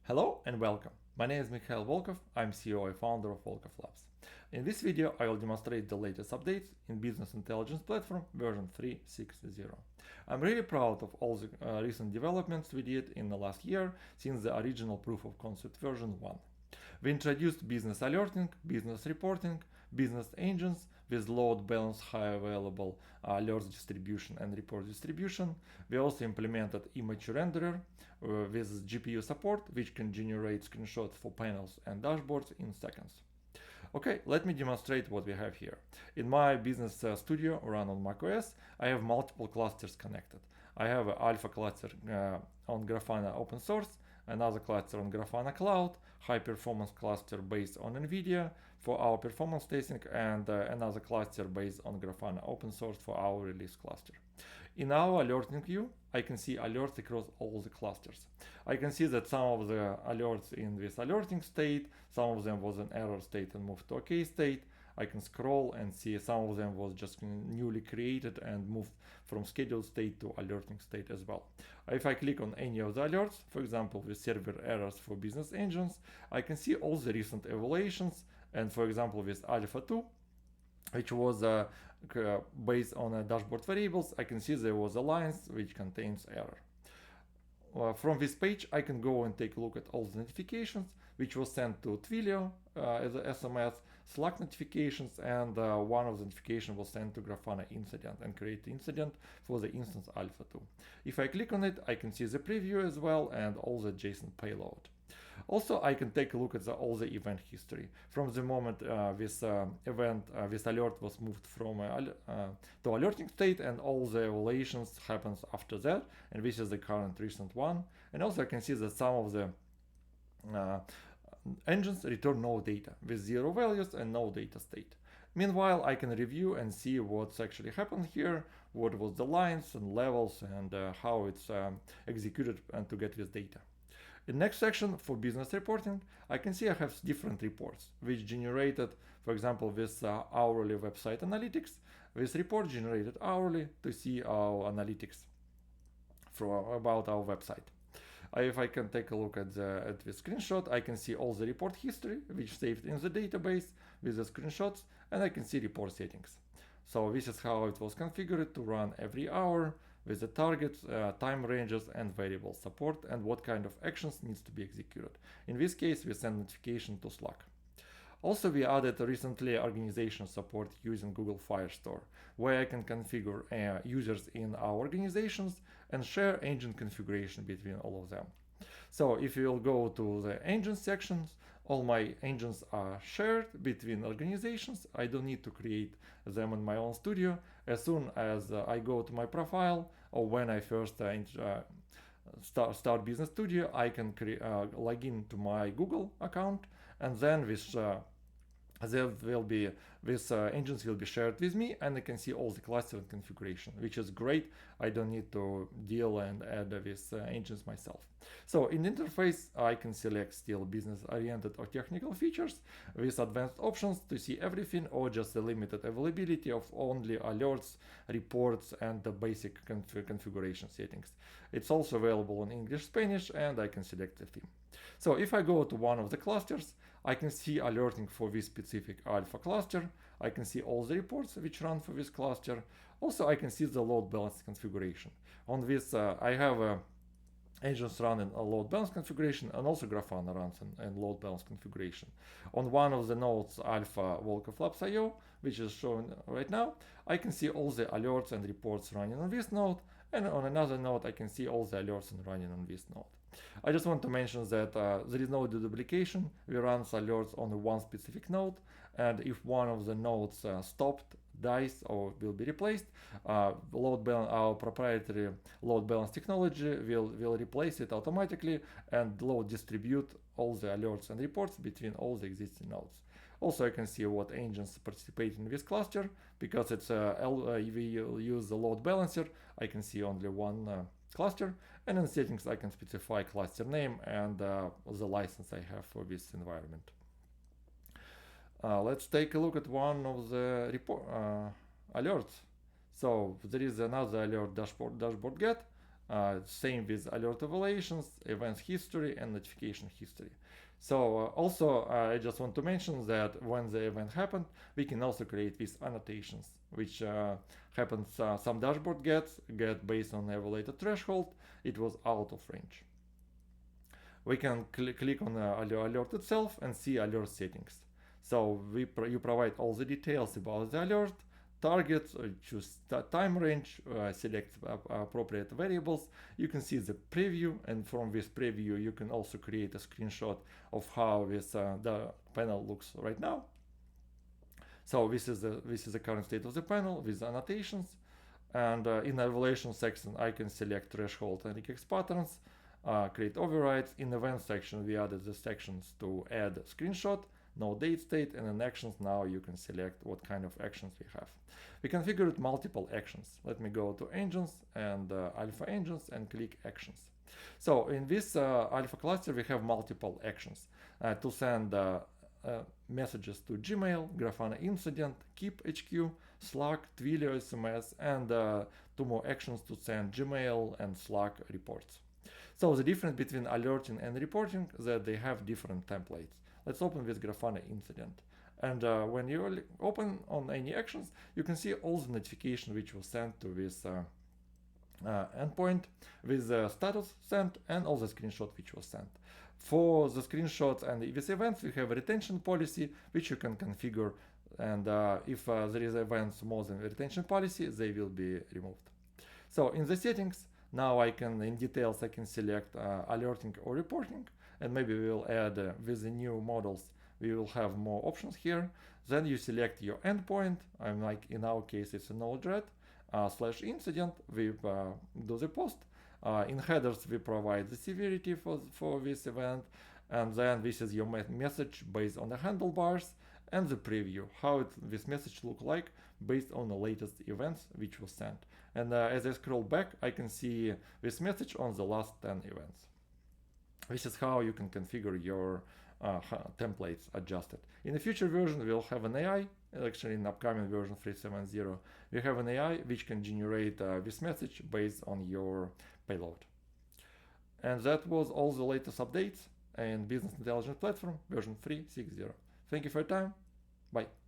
Hello and welcome. My name is Mikhail Volkov. I'm CEO and founder of Volkov Labs. In this video, I will demonstrate the latest updates in Business Intelligence Platform version 3.6.0. I'm really proud of all the recent developments we did in the last year since the original proof of concept version 1. We introduced business alerting, business reporting, business engines with load balance, high available alerts distribution and report distribution. We also implemented image renderer with GPU support, which can generate screenshots for panels and dashboards in seconds. Okay, let me demonstrate what we have here. In my business studio run on macOS, I have multiple clusters connected. I have an alpha cluster on Grafana open source, another cluster on Grafana Cloud, high performance cluster based on NVIDIA for our performance testing, and another cluster based on Grafana open source for our release cluster. In our alerting view, I can see alerts across all the clusters. I can see that some of the alerts in this alerting state, some of them was an error state and moved to OK state. I can scroll and see some of them was just newly created and moved from scheduled state to alerting state as well. If I click on any of the alerts, for example, with server errors for business engines, I can see all the recent evaluations. And for example, with Alpha 2, which was based on dashboard variables, I can see there was a line which contains error. From this page, I can go and take a look at all the notifications, which was sent to Twilio as a SMS, Slack notifications, and one of the notifications was sent to Grafana incident and create the incident for the instance Alpha 2. If I click on it, I can see the preview as well and all the JSON payload. Also, I can take a look at all the event history. From the moment this alert was moved from to alerting state, and all the evaluations happens after that, and this is the current recent one. And also I can see that some of the engines return no data with 0 values and no data state. Meanwhile, I can review and see what's actually happened here, what was the lines and levels, and how it's executed and to get this data. In the next section for business reporting, I can see I have different reports which generated, for example, this hourly website analytics. This report generated hourly to see our analytics about our website. If I can take a look at this screenshot, I can see all the report history which saved in the database with the screenshots, and I can see report settings. So this is how it was configured to run every hour with the targets, time ranges, and variable support, and what kind of actions needs to be executed. In this case, we send notification to Slack. Also, we added recently organization support using Google Firestore, where I can configure users in our organizations and share engine configuration between all of them. So if you'll go to the engine sections, all my engines are shared between organizations. I don't need to create them in my own studio. As soon as I go to my profile, or when I first start Business Studio, I can log in to my Google account, and then this engines will be shared with me, and I can see all the cluster and configuration, which is great. I don't need to deal and add these engines myself. So in the interface, I can select still business oriented or technical features with advanced options to see everything, or just the limited availability of only alerts, reports, and the basic configuration settings. It's also available in English, Spanish, and I can select the theme. So if I go to one of the clusters, I can see alerting for this specific alpha cluster. I can see all the reports which run for this cluster. Also, I can see the load balance configuration. On this, I have engines running a load balance configuration, and also Grafana runs in load balance configuration. On one of the nodes, Alpha Volkov Labs IO, which is shown right now, I can see all the alerts and reports running on this node, and on another node, I can see all the alerts running on this node. I just want to mention that there is no duplication. We run alerts on one specific node, and if one of the nodes stopped, dies, or will be replaced, our proprietary load balance technology will replace it automatically and load distribute all the alerts and reports between all the existing nodes. Also, I can see what engines participate in this cluster. Because it's we use the load balancer, I can see only one cluster, and in settings I can specify cluster name and the license I have for this environment. Let's take a look at one of the alerts. So there is another alert dashboard get. Same with alert evaluations, events history, and notification history. So also, I just want to mention that when the event happened, we can also create these annotations, which happens some dashboard get based on evaluated threshold. It was out of range. We can click on the alert itself and see alert settings. So you provide all the details about the alert, target, choose time range, select appropriate variables. You can see the preview, and from this preview you can also create a screenshot of how the panel looks right now. So this is the current state of the panel with annotations, and in the evaluation section I can select threshold and regex patterns, create overrides. In the event section we added the sections to add a screenshot, no date state, and in actions now you can select what kind of actions we have. We configured multiple actions. Let me go to engines and alpha engines and click actions. So in this alpha cluster we have multiple actions to send messages to Gmail, Grafana Incident, Keep HQ, Slack, Twilio SMS, and 2 more actions to send Gmail and Slack reports. So the difference between alerting and reporting is that they have different templates. Let's open this Grafana Incident. And when you open on any actions, you can see all the notification which was sent to this endpoint with the status sent and all the screenshot which was sent. For the screenshots and these events, we have a retention policy which you can configure, and if there is events more than the retention policy, they will be removed. So in the settings, now I can, in details, I can select alerting or reporting, and maybe we will add with the new models, we will have more options here. Then you select your endpoint. I'm like, in our case, it's a Node-RED /incident. We do the post. In headers, we provide the severity for this event. And then this is your message based on the handlebars and the preview, how this message look like based on the latest events which was sent. And as I scroll back, I can see this message on the last 10 events. This is how you can configure your templates adjusted. In the future version, we'll have an AI. Actually, in upcoming version 3.7.0, we have an AI which can generate this message based on your payload. And that was all the latest updates in Business Intelligence Platform version 3.6.0. Thank you for your time. Bye.